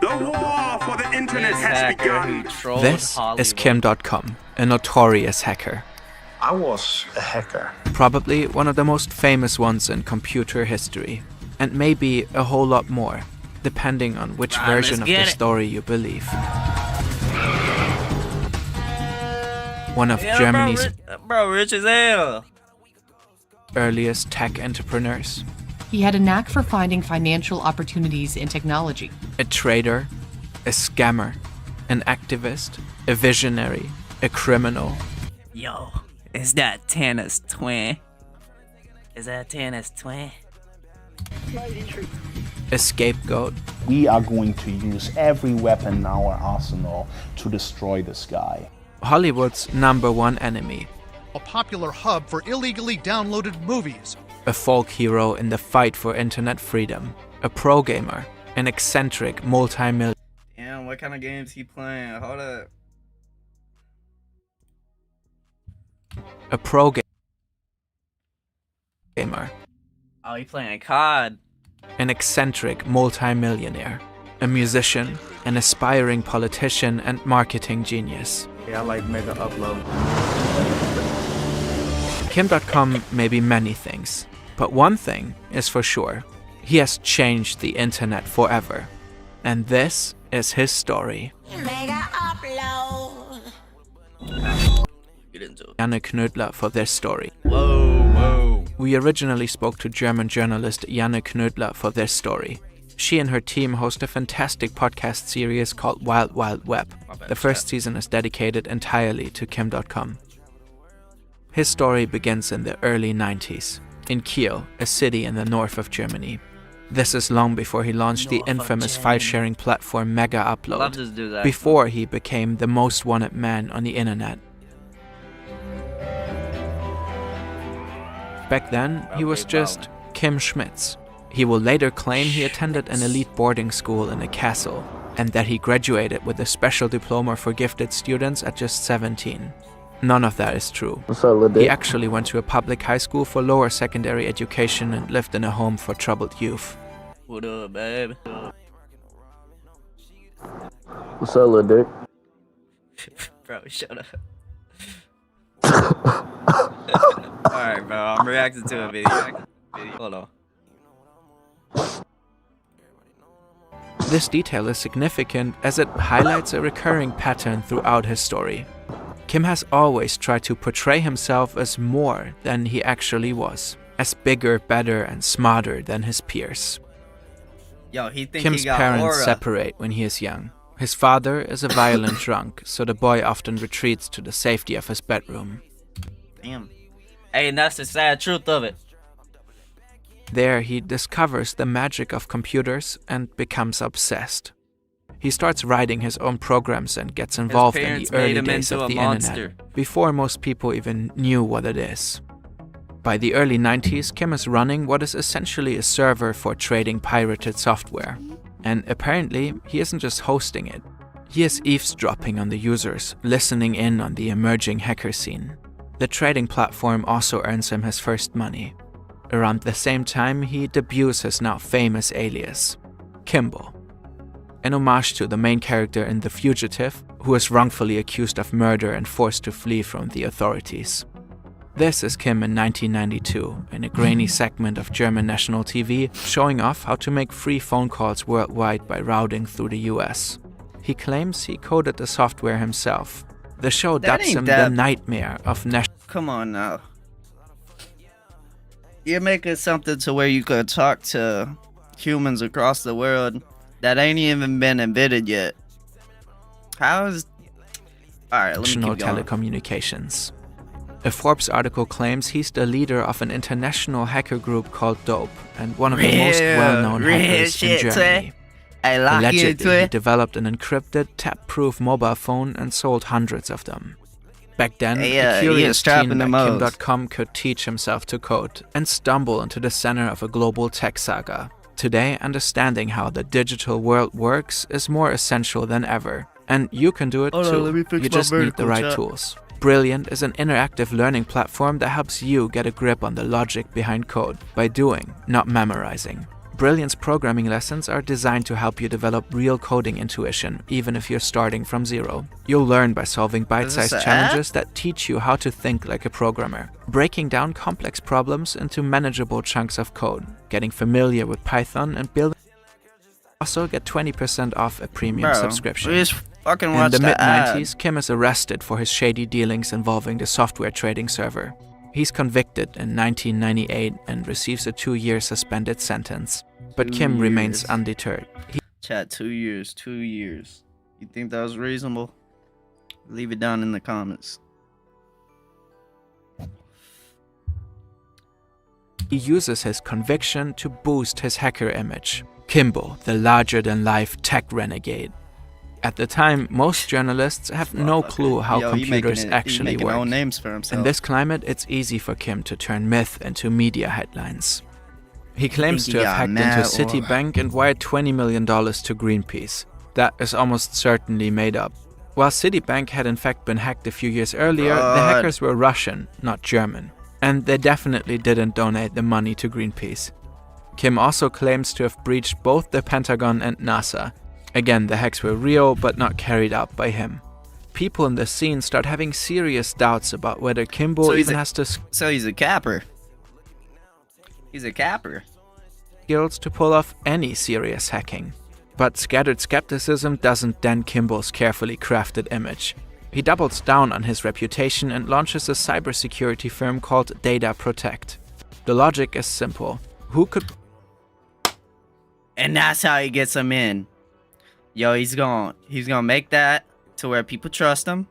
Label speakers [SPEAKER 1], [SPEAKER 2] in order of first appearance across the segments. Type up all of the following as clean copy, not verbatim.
[SPEAKER 1] The war for the internet has begun.
[SPEAKER 2] This is Kim.com, a notorious hacker.
[SPEAKER 3] I was a hacker.
[SPEAKER 2] Probably one of the most famous ones in computer history. And maybe a whole lot more, depending on which version of the story you believe. One of Germany's
[SPEAKER 4] rich as hell.
[SPEAKER 2] earliest tech entrepreneurs.
[SPEAKER 5] He had a knack for finding financial opportunities in technology.
[SPEAKER 2] A trader, a scammer, an activist, a visionary, a criminal.
[SPEAKER 4] Yo, is that Tanner's twin? Is that Tanner's twin?
[SPEAKER 2] A scapegoat.
[SPEAKER 3] We are going to use every weapon in our arsenal to destroy this guy.
[SPEAKER 2] Hollywood's #1 enemy.
[SPEAKER 6] A popular hub for illegally downloaded movies.
[SPEAKER 2] A folk hero in the fight for internet freedom. A pro gamer. An eccentric multi-millionaire.
[SPEAKER 4] Damn, what kind of games he playing? Hold up.
[SPEAKER 2] A pro gamer.
[SPEAKER 4] Oh, he playing COD.
[SPEAKER 2] An eccentric multi-millionaire. A musician, an aspiring politician and marketing genius.
[SPEAKER 7] Yeah, I like Mega Upload.
[SPEAKER 2] Kim.com may be many things, but one thing is for sure. He has changed the internet forever. And this is his story.
[SPEAKER 8] Mega Upload.
[SPEAKER 4] Get into it.
[SPEAKER 2] Janne Knödler for this story.
[SPEAKER 4] Whoa.
[SPEAKER 2] We originally spoke to German journalist Janne Knödler for this story. She and her team host a fantastic podcast series called Wild Wild Web. The first season is dedicated entirely to Kim.com. His story begins in the early 90s, in Kiel, a city in the north of Germany. This is long before he launched the infamous file-sharing platform Mega Upload, before he became the most wanted man on the internet. Back then, he was just Kim Schmitz. He will later claim he attended an elite boarding school in a castle, and that he graduated with a special diploma for gifted students at just 17. None of that is true. He actually went to a public high school for lower secondary education and lived in a home for troubled youth.
[SPEAKER 4] What up, babe?
[SPEAKER 7] What's up, little dick?
[SPEAKER 4] Bro, shut up. Alright, bro, I'm reacting to a video. Hold on.
[SPEAKER 2] This detail is significant as it highlights a recurring pattern throughout his story. Kim has always tried to portray himself as more than he actually was, as bigger, better, and smarter than his peers.
[SPEAKER 4] Yo, he think
[SPEAKER 2] Kim's
[SPEAKER 4] he got
[SPEAKER 2] parents
[SPEAKER 4] aura.
[SPEAKER 2] separate when he is young. His father is a violent drunk, so the boy often retreats to the safety of his bedroom.
[SPEAKER 4] Damn. Hey, and that's the sad truth of it.
[SPEAKER 2] There, he discovers the magic of computers and becomes obsessed. He starts writing his own programs and gets involved in the early days of the internet, before most people even knew what it is. By the early 90s, Kim is running what is essentially a server for trading pirated software. And apparently, he isn't just hosting it. He is eavesdropping on the users, listening in on the emerging hacker scene. The trading platform also earns him his first money. Around the same time, he debuts his now famous alias, Kimbo. An homage to the main character in The Fugitive, who is wrongfully accused of murder and forced to flee from the authorities. This is Kim in 1992, in a grainy segment of German national TV, showing off how to make free phone calls worldwide by routing through the US. He claims he coded the software himself. The show dubs him the nightmare of national...
[SPEAKER 4] Come on now. You're making something to where you could talk to humans across the world that ain't even been invented yet. How is... Alright, let me keep going.
[SPEAKER 2] Telecommunications. A Forbes article claims he's the leader of an international hacker group called Dope and one of the most well-known hackers in Germany. Allegedly, he developed an encrypted, tap-proof mobile phone and sold hundreds of them. Back then, a curious teen like Kim.com could teach himself to code and stumble into the center of a global tech saga. Today, understanding how the digital world works is more essential than ever. And you can do it too. You just need the right tools. Brilliant is an interactive learning platform that helps you get a grip on the logic behind code by doing, not memorizing. Brilliant's programming lessons are designed to help you develop real coding intuition, even if you're starting from zero. You'll learn by solving bite-sized challenges that teach you how to think like a programmer, breaking down complex problems into manageable chunks of code, getting familiar with Python, and building. Also get 20% off a premium subscription.
[SPEAKER 4] We just fucking
[SPEAKER 2] In
[SPEAKER 4] watched
[SPEAKER 2] the
[SPEAKER 4] the ad.
[SPEAKER 2] mid-90s, Kim is arrested for his shady dealings involving the software trading server. He's convicted in 1998 and receives a 2-year suspended sentence. But Kim remains undeterred.
[SPEAKER 4] Chat, 2 years, 2 years. You think that was reasonable? Leave it down in the comments.
[SPEAKER 2] He uses his conviction to boost his hacker image. Kimbo, the larger-than-life tech renegade. At the time, most journalists have no clue how computers actually work.
[SPEAKER 4] Own names for himself.
[SPEAKER 2] In this climate, it's easy for Kim to turn myth into media headlines. He claims to have hacked into Citibank and wired $20 million to Greenpeace. That is almost certainly made up. While Citibank had in fact been hacked a few years earlier, the hackers were Russian, not German. And they definitely didn't donate the money to Greenpeace. Kim also claims to have breached both the Pentagon and NASA. Again, the hacks were real, but not carried out by him. People in the scene start having serious doubts about whether Kimbo even has the
[SPEAKER 4] So he's a capper. He's a capper.
[SPEAKER 2] skills to pull off any serious hacking. But scattered skepticism doesn't dent Kimbo's carefully crafted image. He doubles down on his reputation and launches a cybersecurity firm called Data Protect. The logic is simple. Who could...
[SPEAKER 4] And that's how he gets them in. Yo, he's gonna make that to where people trust him.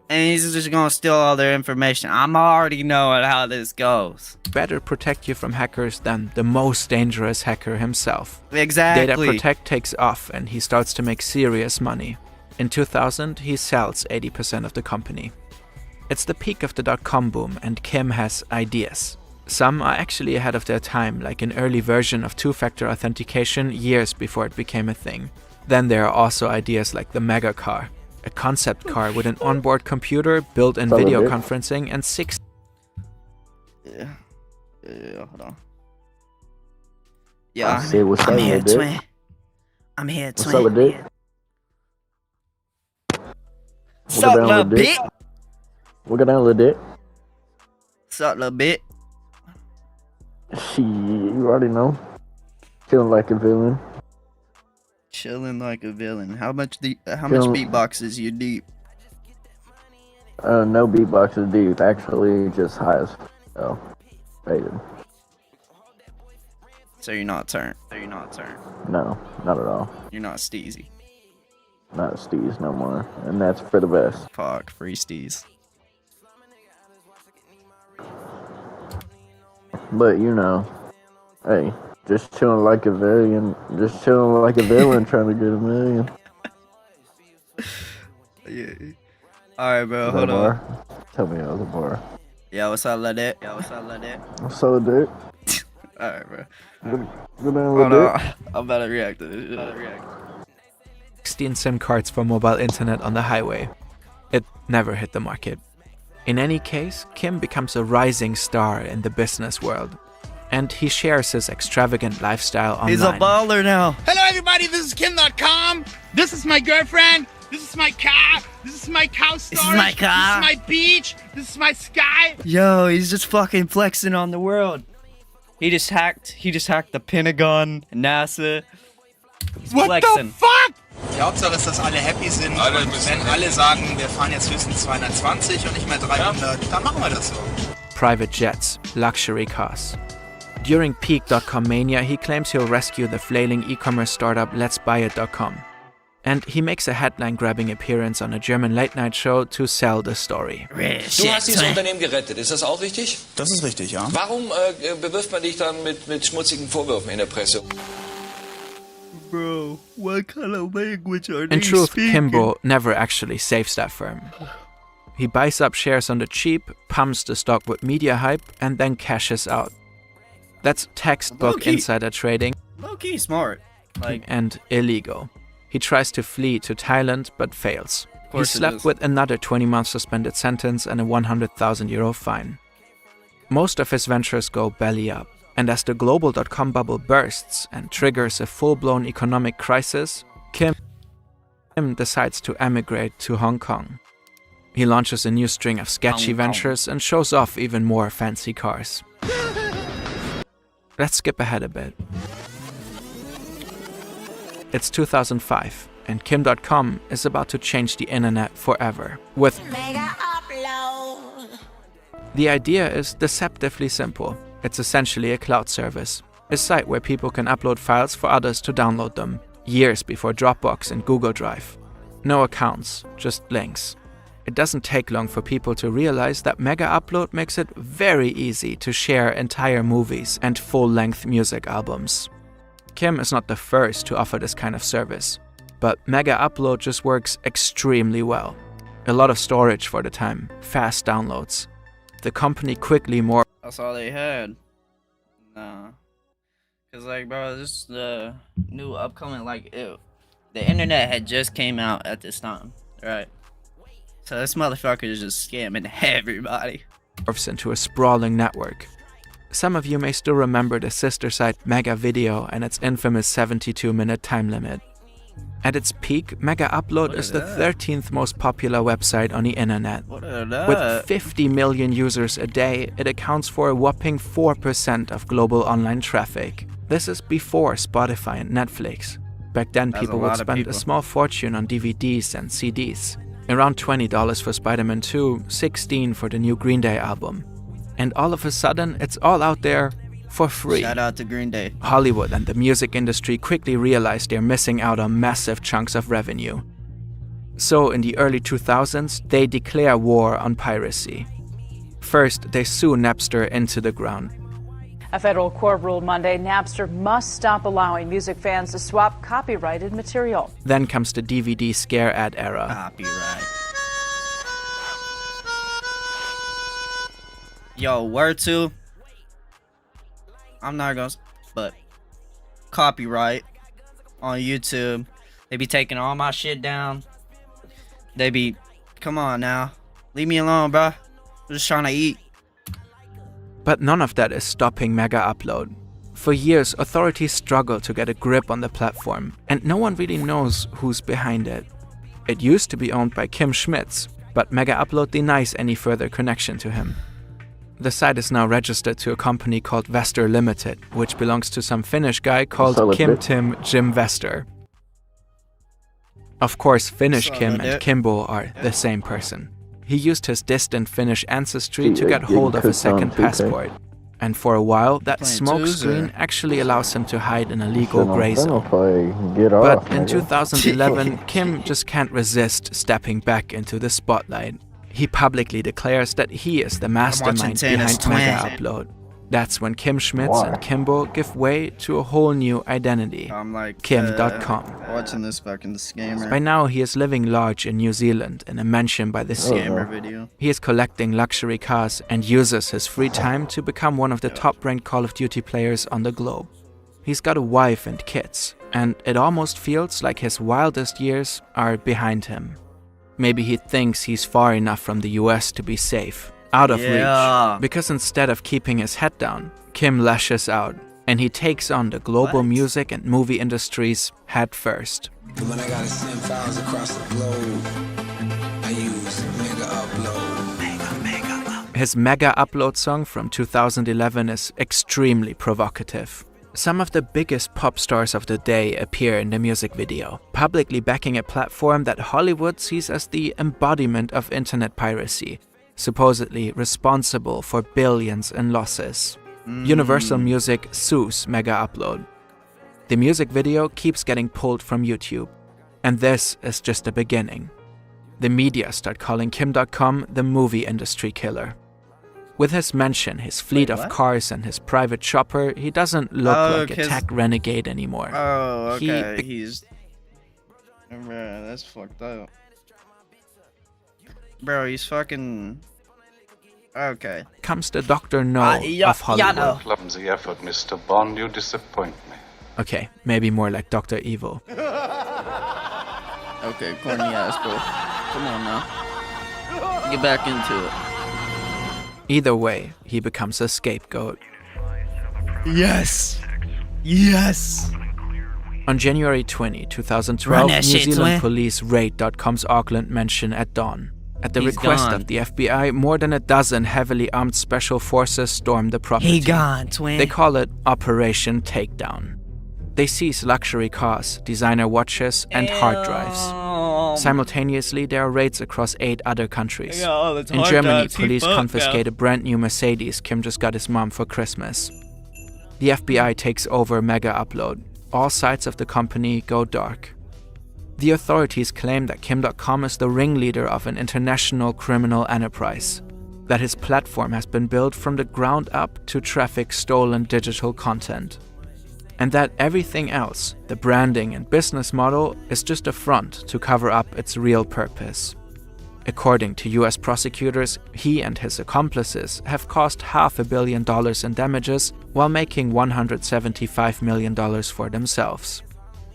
[SPEAKER 4] And he's just gonna steal all their information. I'm already knowing how this goes.
[SPEAKER 2] better protect you from hackers than the most dangerous hacker himself?
[SPEAKER 4] Exactly.
[SPEAKER 2] Data Protect takes off and he starts to make serious money. In 2000, he sells 80% of the company. It's the peak of the dot-com boom and Kim has ideas. Some are actually ahead of their time, like an early version of two-factor authentication years before it became a thing. Then there are also ideas like the Mega Car, a concept car with an onboard computer, built-in video conferencing, and 6...
[SPEAKER 4] hold on. Yeah,
[SPEAKER 7] I'm here, twin.
[SPEAKER 4] I'm here,
[SPEAKER 7] What's up with it?
[SPEAKER 4] What's up, little bit?
[SPEAKER 7] We'll go down a little bit.
[SPEAKER 4] What's up, little bit?
[SPEAKER 7] Shit, you already know. Feeling like a villain.
[SPEAKER 4] Chilling like a villain. How much beatboxes you deep?
[SPEAKER 7] No beatboxes deep. Actually, just high as rated.
[SPEAKER 4] So you're not turned.
[SPEAKER 7] No, not at all.
[SPEAKER 4] You're not steezy.
[SPEAKER 7] Not Steez no more. And that's for the best.
[SPEAKER 4] Fuck, free steez.
[SPEAKER 7] But you know, hey, just chilling like a villain. Just chilling like a villain trying to get $1 million.
[SPEAKER 4] Yeah. Alright, bro,
[SPEAKER 7] Was that
[SPEAKER 4] hold
[SPEAKER 7] a
[SPEAKER 4] on.
[SPEAKER 7] bar? Tell me I was a bar.
[SPEAKER 4] Yo, what's up, Ladette?
[SPEAKER 7] So, dude.
[SPEAKER 4] Alright, bro.
[SPEAKER 7] Go down a
[SPEAKER 4] Hold
[SPEAKER 7] little bit.
[SPEAKER 4] on. I'm about to react to this.
[SPEAKER 2] 16 SIM cards for mobile internet on the highway. It never hit the market. In any case, Kim becomes a rising star in the business world. And he shares his extravagant lifestyle online.
[SPEAKER 4] He's a baller now.
[SPEAKER 9] Hello everybody, this is Kim.com. This is my girlfriend. This is my car. This is my cow storage.
[SPEAKER 4] This is my car.
[SPEAKER 9] This is my beach. This is my sky.
[SPEAKER 4] Yo, he's just fucking flexing on the world. He just hacked the Pentagon, NASA. He's
[SPEAKER 9] What
[SPEAKER 4] flexing.
[SPEAKER 9] the fuck?
[SPEAKER 10] Die Hauptsache ist, dass alle happy sind. Und wenn alle sagen, wir fahren jetzt höchstens 220 und nicht mehr 300, dann machen wir das so.
[SPEAKER 2] Private jets, luxury cars. During peak .com mania, he claims he'll rescue the flailing e-commerce startup Let'sBuyIt.com. And he makes a headline-grabbing appearance on a German late-night show to sell the story.
[SPEAKER 11] Du hast dieses Unternehmen gerettet, ist das auch richtig?
[SPEAKER 10] Das ist richtig, ja.
[SPEAKER 11] Warum bewirft man dich dann mit schmutzigen Vorwürfen in der Presse?
[SPEAKER 4] Bro, what kind of language are
[SPEAKER 2] In truth, Kimbo never actually saves that firm. He buys up shares on the cheap, pumps the stock with media hype, and then cashes out. That's textbook
[SPEAKER 4] Low-key.
[SPEAKER 2] insider trading
[SPEAKER 4] Low-key smart. Like,
[SPEAKER 2] and illegal. He tries to flee to Thailand, but fails. He
[SPEAKER 4] course it
[SPEAKER 2] slept
[SPEAKER 4] is.
[SPEAKER 2] with another 20-month suspended sentence and a €100,000 fine. Most of his ventures go belly up. And as the global .com bubble bursts and triggers a full-blown economic crisis, Kim decides to emigrate to Hong Kong. He launches a new string of sketchy ventures and shows off even more fancy cars. Let's skip ahead a bit. It's 2005, and Kim.com is about to change the internet forever. With
[SPEAKER 8] Mega upload.
[SPEAKER 2] the idea is deceptively simple. It's essentially a cloud service, a site where people can upload files for others to download them, years before Dropbox and Google Drive. No accounts, just links. It doesn't take long for people to realize that Mega Upload makes it very easy to share entire movies and full-length music albums. Kim is not the first to offer this kind of service, but Mega Upload just works extremely well. A lot of storage for the time, fast downloads. The company quickly more.
[SPEAKER 4] That's all they had. Nah. Cause like, bro, this is the new upcoming, like, the internet had just came out at this time, right? So this motherfucker is just scamming everybody.
[SPEAKER 2] Morphs into a sprawling network. Some of you may still remember the sister site Mega Video and its infamous 72-minute time limit. At its peak, Mega Upload is the 13th most popular website on the internet. With 50 million users a day, it accounts for a whopping 4% of global online traffic. This is before Spotify and Netflix. Back then, people would spend a small fortune on DVDs and CDs. Around $20 for Spider-Man 2, $16 for the new Green Day album. And all of a sudden, it's all out there for free.
[SPEAKER 4] Shout out to Green Day.
[SPEAKER 2] Hollywood and the music industry quickly realized they're missing out on massive chunks of revenue. So in the early 2000s, they declare war on piracy. First, they sue Napster into the ground.
[SPEAKER 12] A federal court ruled Monday Napster must stop allowing music fans to swap copyrighted material.
[SPEAKER 2] Then comes the DVD scare ad era.
[SPEAKER 4] Copyright. Yo, word to? I'm not gonna, but copyright on YouTube. They be taking all my shit down. They be, come on now. Leave me alone, bro. I'm just trying to eat.
[SPEAKER 2] But none of that is stopping Mega Upload. For years, authorities struggle to get a grip on the platform, and no one really knows who's behind it. It used to be owned by Kim Schmitz, but Mega Upload denies any further connection to him. The site is now registered to a company called Vester Limited, which belongs to some Finnish guy called Kim Tim Jim Vester. Of course, Finnish Kim and Kimbo are the same person. He used his distant Finnish ancestry to get hold of a second passport. And for a while, that smoke screen actually allows him to hide in a legal gray zone. But in 2011, Kim just can't resist stepping back into the spotlight. He publicly declares that he is the mastermind behind Mega Upload. That's when Kim Schmitz and Kimbo give way to a whole new identity,
[SPEAKER 4] I'm like,
[SPEAKER 2] Kim.com.
[SPEAKER 4] Watching this fucking scammer.
[SPEAKER 2] By now, he is living large in New Zealand in a mansion by the sea.
[SPEAKER 4] Scammer video.
[SPEAKER 2] He is collecting luxury cars and uses his free time to become one of the top-ranked Call of Duty players on the globe. He's got a wife and kids, and it almost feels like his wildest years are behind him. Maybe he thinks he's far enough from the US to be safe, out of reach. Because instead of keeping his head down, Kim lashes out, and he takes on the global music and movie industries head first.
[SPEAKER 13] When I gotta send files across the globe, I use Mega Upload.
[SPEAKER 2] His Mega Upload song from 2011 is extremely provocative. Some of the biggest pop stars of the day appear in the music video, publicly backing a platform that Hollywood sees as the embodiment of internet piracy, supposedly responsible for billions in losses. Universal Music sues Mega Upload. The music video keeps getting pulled from YouTube, and this is just the beginning. The media start calling Kim.com the movie industry killer. With his mansion, his fleet of cars, and his private chopper, he doesn't look like a tech renegade anymore.
[SPEAKER 4] Oh, okay. He's... Bro, that's fucked up. Bro, he's fucking... Okay.
[SPEAKER 2] Comes the Dr. No of Hollywood.
[SPEAKER 14] Clumsy effort, Mr. Bond. You disappoint me.
[SPEAKER 2] Okay, maybe more like Dr. Evil.
[SPEAKER 4] Okay, corny ass, bro. Come on now. Get back into it.
[SPEAKER 2] Either way, he becomes a scapegoat.
[SPEAKER 4] Yes. Yes.
[SPEAKER 2] On January 20, 2012, New
[SPEAKER 4] shit,
[SPEAKER 2] Zealand
[SPEAKER 4] twin.
[SPEAKER 2] police raid .com's Auckland mansion at dawn. At the
[SPEAKER 4] He's
[SPEAKER 2] request
[SPEAKER 4] gone.
[SPEAKER 2] of the FBI, more than a dozen heavily armed special forces stormed the property.
[SPEAKER 4] He gone, twin.
[SPEAKER 2] They call it Operation Takedown. They seize luxury cars, designer watches, and hard drives. Simultaneously, there are raids across 8 other countries. In Germany, police confiscate a brand new Mercedes Kim just got his mom for Christmas. The FBI takes over Mega Upload. All sides of the company go dark. The authorities claim that Kim.com is the ringleader of an international criminal enterprise, that his platform has been built from the ground up to traffic stolen digital content, and that everything else, the branding and business model, is just a front to cover up its real purpose. According to US prosecutors, he and his accomplices have caused $500 million in damages while making $175 million for themselves.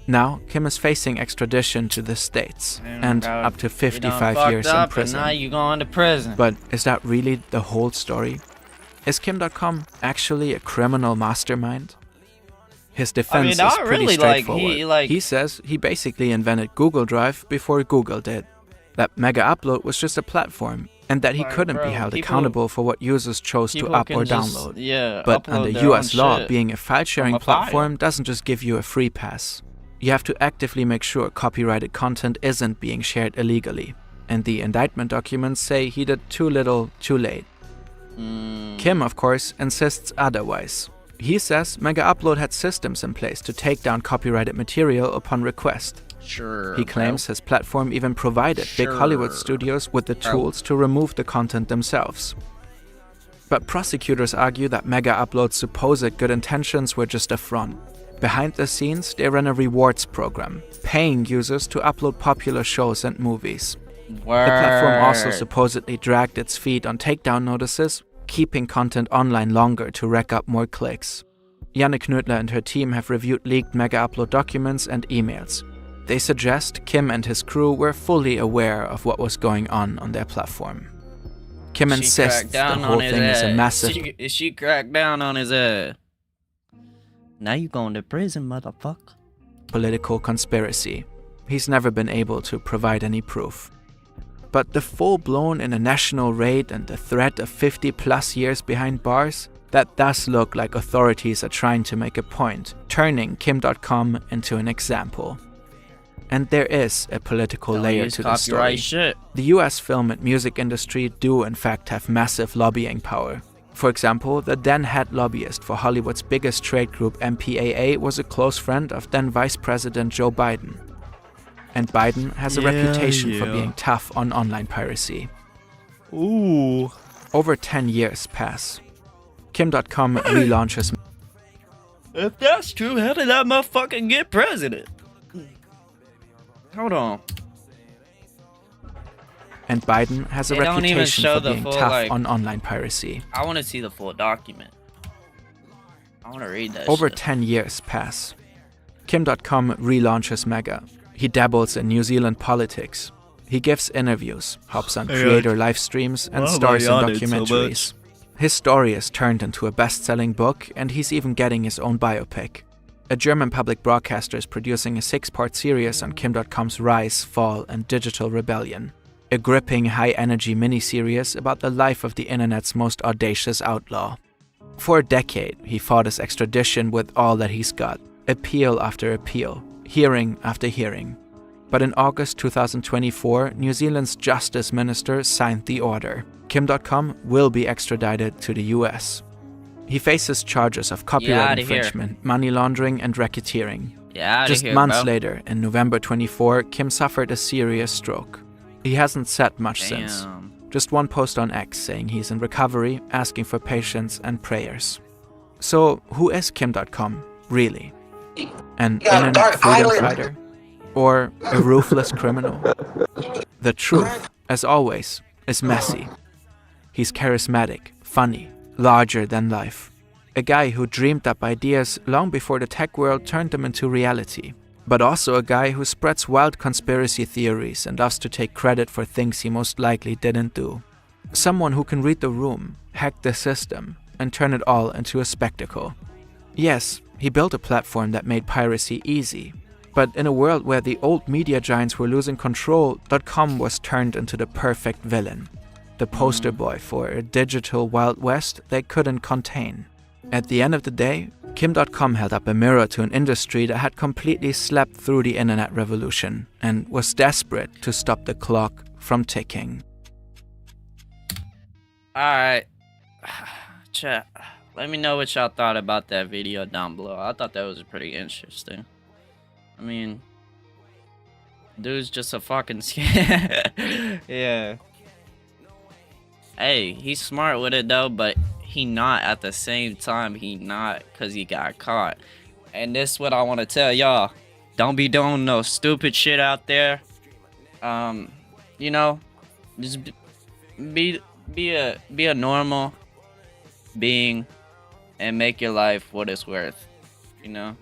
[SPEAKER 2] Now, Kim is facing extradition to the States and up to 55 years in prison.
[SPEAKER 4] And now you going to prison.
[SPEAKER 2] But is that really the whole story? Is Kim.com actually a criminal mastermind? His defense is pretty straightforward. He says he basically invented Google Drive before Google did. That Mega Upload was just a platform, and that he couldn't be held accountable for what users chose to up or download. But under US law, being a file-sharing platform doesn't just give you a free pass. You have to actively make sure copyrighted content isn't being shared illegally. And the indictment documents say he did too little, too late. Kim, of course, insists otherwise. He says Mega Upload had systems in place to take down copyrighted material upon request. He claims his platform even provided big Hollywood studios with the tools to remove the content themselves. But prosecutors argue that Mega Upload's supposed good intentions were just a front. Behind the scenes, they ran a rewards program, paying users to upload popular shows and movies. The platform also supposedly dragged its feet on takedown notices, keeping content online longer to rack up more clicks. Janne Knödler and her team have reviewed leaked Mega Upload documents and emails. They suggest Kim and his crew were fully aware of what was going on their platform. Kim insists the whole thing is a massive...
[SPEAKER 4] She cracked down on his ass. Now you going to prison, motherfucker.
[SPEAKER 2] ...political conspiracy. He's never been able to provide any proof. But the full-blown international raid and the threat of 50-plus years behind bars, that does look like authorities are trying to make a point, turning Kim.com into an example. And there is a political layer to the story. The US film and music industry do in fact have massive lobbying power. For example, the then head lobbyist for Hollywood's biggest trade group MPAA was a close friend of then Vice President Joe Biden. And Biden has a reputation for being tough on online piracy. Over 10 years pass. Kim.com relaunches...
[SPEAKER 4] If that's true, how did that motherfucker get president? Hold on.
[SPEAKER 2] And Biden has a reputation for being tough on online piracy.
[SPEAKER 4] I want to see the full document. I want to read that
[SPEAKER 2] Over
[SPEAKER 4] shit.
[SPEAKER 2] 10 years pass. Kim.com relaunches Mega. He dabbles in New Zealand politics. He gives interviews, hops on creator live streams, and stars in documentaries. His story is turned into a best-selling book, and he's even getting his own biopic. A German public broadcaster is producing a 6-part series on Kim.com's rise, fall, and digital rebellion. A gripping, high-energy miniseries about the life of the internet's most audacious outlaw. For a decade, he fought his extradition with all that he's got, appeal after appeal, hearing after hearing. But in August 2024, New Zealand's Justice Minister signed the order. Kim.com will be extradited to the US. He faces charges of copyright infringement, money laundering, and racketeering. Just months later, in November 24, Kim suffered a serious stroke. He hasn't said much since. Just one post on X saying he's in recovery, asking for patience and prayers. So, who is Kim.com, really? An internet freedom fighter? Or a ruthless criminal? The truth, as always, is messy. He's charismatic, funny, larger than life. A guy who dreamed up ideas long before the tech world turned them into reality. But also a guy who spreads wild conspiracy theories and loves to take credit for things he most likely didn't do. Someone who can read the room, hack the system, and turn it all into a spectacle. Yes, he built a platform that made piracy easy. But in a world where the old media giants were losing control, .com was turned into the perfect villain. The poster boy for a digital Wild West they couldn't contain. At the end of the day, Kim.com held up a mirror to an industry that had completely slept through the internet revolution and was desperate to stop the clock from ticking.
[SPEAKER 4] Alright. Chat. Let me know what y'all thought about that video down below. I thought that was pretty interesting. I mean, dude's just a fucking scam. Yeah. Hey, he's smart with it though, but he not at the same time. He not, cause he got caught. And this is what I want to tell y'all. Don't be doing no stupid shit out there. You know, just be a normal being and make your life what it's worth. You know.